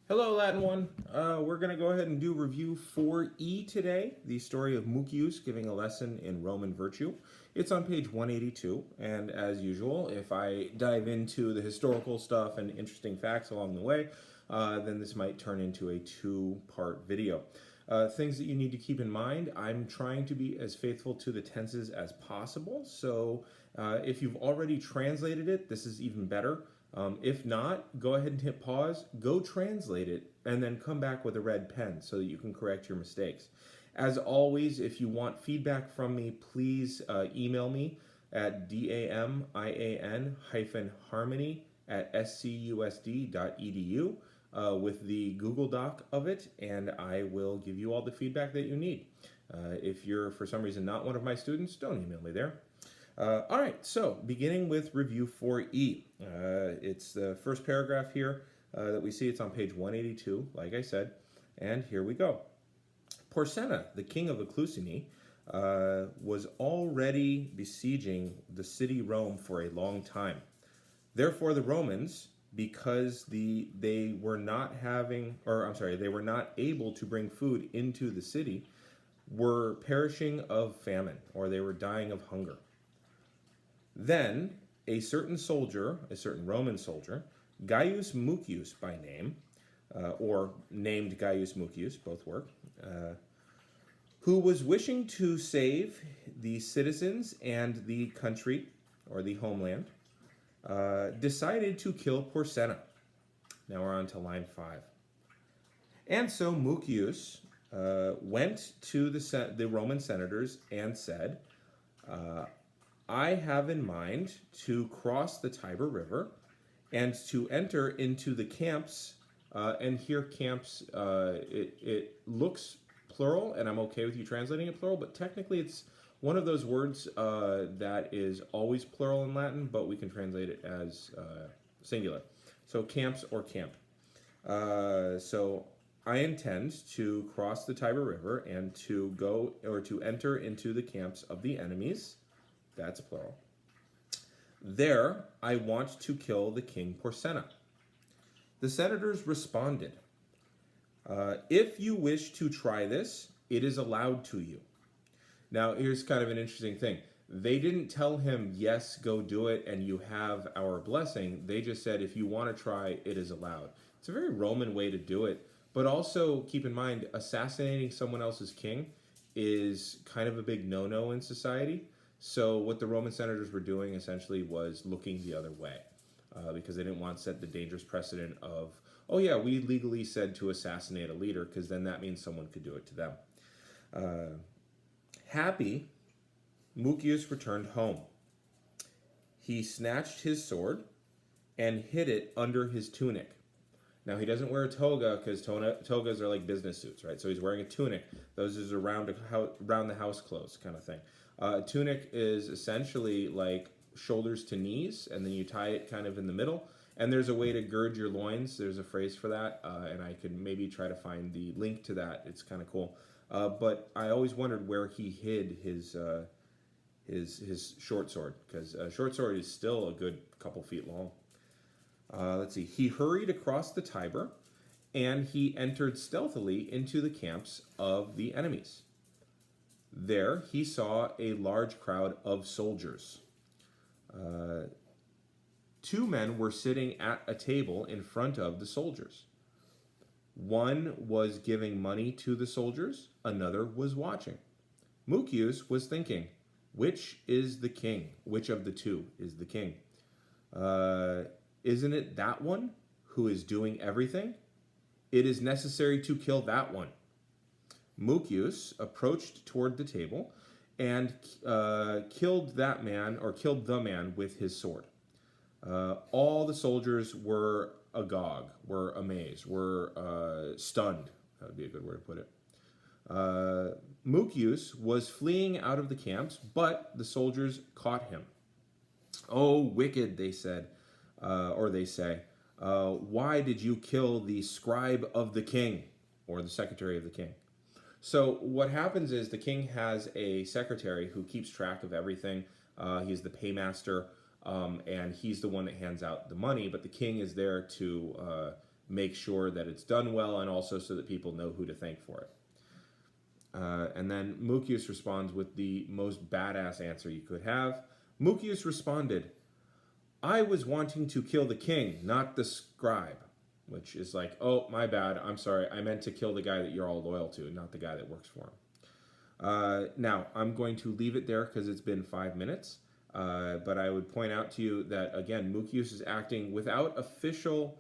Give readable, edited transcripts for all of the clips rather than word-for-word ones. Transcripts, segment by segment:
Hello, Latin one. We're going to go ahead and do review 4E today, the story of Mucius giving a lesson in Roman virtue. It's on page 182, and as usual, if I dive into the historical stuff and interesting facts along the way, then this might turn into a two-part video. Things that you need to keep in mind, I'm trying to be as faithful to the tenses as possible, so if you've already translated it, this is even better. If not, go ahead and hit pause, go translate it, and then come back with a red pen so that you can correct your mistakes. As always, if you want feedback from me, please email me at damian-harmony@scusd.edu with the Google Doc of it, and I will give you all the feedback that you need. If you're, for some reason, not one of my students, don't email me there. All right, so beginning with review 4E. It's the first paragraph here that we see. It's on page 182, like I said, and here we go. Porsenna, the king of Eclusini, was already besieging the city Rome for a long time. Therefore, the Romans, because they were not able to bring food into the city, were perishing of famine, or they were dying of hunger. Then a certain soldier, a certain Roman soldier, Gaius Mucius by name, or named Gaius Mucius, both work, who was wishing to save the citizens and the country, or the homeland, decided to kill Porsenna. Now we're on to line 5. And so Mucius went to the Roman senators and said, I have in mind to cross the Tiber River and to enter into the camps, and here camps, it looks plural, and I'm okay with you translating it plural, but technically it's one of those words that is always plural in Latin, but we can translate it as singular. So camps or camp. So I intend to cross the Tiber River and to go, or to enter into the camps of the enemies. That's plural. There, I want to kill the king Porsenna. The senators responded, if you wish to try this, it is allowed to you. Now, here's kind of an interesting thing. They didn't tell him, yes, go do it, and you have our blessing. They just said, if you want to try, it is allowed. It's a very Roman way to do it, but also keep in mind, assassinating someone else's king is kind of a big no-no in society. So what the Roman senators were doing essentially was looking the other way because they didn't want to set the dangerous precedent of, oh yeah, we legally said to assassinate a leader, because then that means someone could do it to them. Happy, Mucius returned home. He snatched his sword and hid it under his tunic. Now, he doesn't wear a toga because togas are like business suits, right? So he's wearing a tunic. Those is around the house clothes kind of thing. Tunic is essentially like shoulders to knees, and then you tie it kind of in the middle. And there's a way to gird your loins. There's a phrase for that, and I could maybe try to find the link to that. It's kind of cool. But I always wondered where he hid his short sword, because a short sword is still a good couple feet long. Let's see. He hurried across the Tiber, and he entered stealthily into the camps of the enemies. There he saw a large crowd of soldiers. 2 men were sitting at a table in front of the soldiers. One was giving money to the soldiers, another was watching. Mucius was thinking, which is the king? Which of the 2 is the king? Isn't it that one who is doing everything? It is necessary to kill that one. Mucius approached toward the table and killed the man with his sword. All the soldiers were agog, were amazed, were stunned. That would be a good word to put it. Mucius was fleeing out of the camps, but the soldiers caught him. Oh, wicked, they said, or they say, why did you kill the scribe of the king, or the secretary of the king? So what happens is the king has a secretary who keeps track of everything. He's the paymaster, and he's the one that hands out the money, but the king is there to make sure that it's done well, and also so that people know who to thank for it. And then Mucius responds with the most badass answer you could have. Mucius responded, "I was wanting to kill the king, not the scribe." Which is like, oh, my bad, I'm sorry, I meant to kill the guy that you're all loyal to, not the guy that works for him. Now, I'm going to leave it there because it's been 5 minutes. But I would point out to you that, again, Mucius is acting without official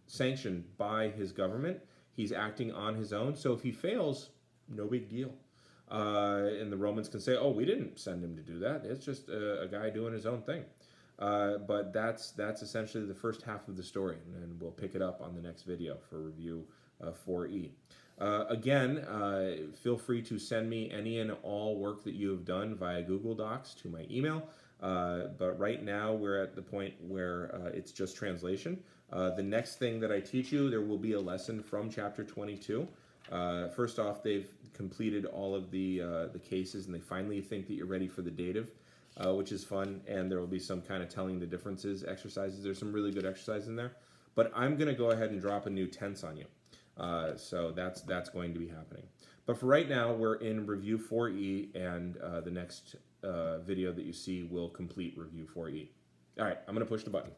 sanction by his government. He's acting on his own. So if he fails, no big deal. And the Romans can say, oh, we didn't send him to do that. It's just a guy doing his own thing. But that's essentially the first half of the story, and we'll pick it up on the next video for review 4E. Again, feel free to send me any and all work that you have done via Google Docs to my email, but right now we're at the point where it's just translation. The next thing that I teach you, there will be a lesson from chapter 22. First off, they've completed all of the cases, and they finally think that you're ready for the dative. Which is fun, and there will be some kind of telling the differences exercises. There's some really good exercises in there, but I'm going to go ahead and drop a new tense on you. So that's going to be happening. But for right now, we're in review 4E, and the next video that you see will complete review 4E. All right, I'm going to push the button.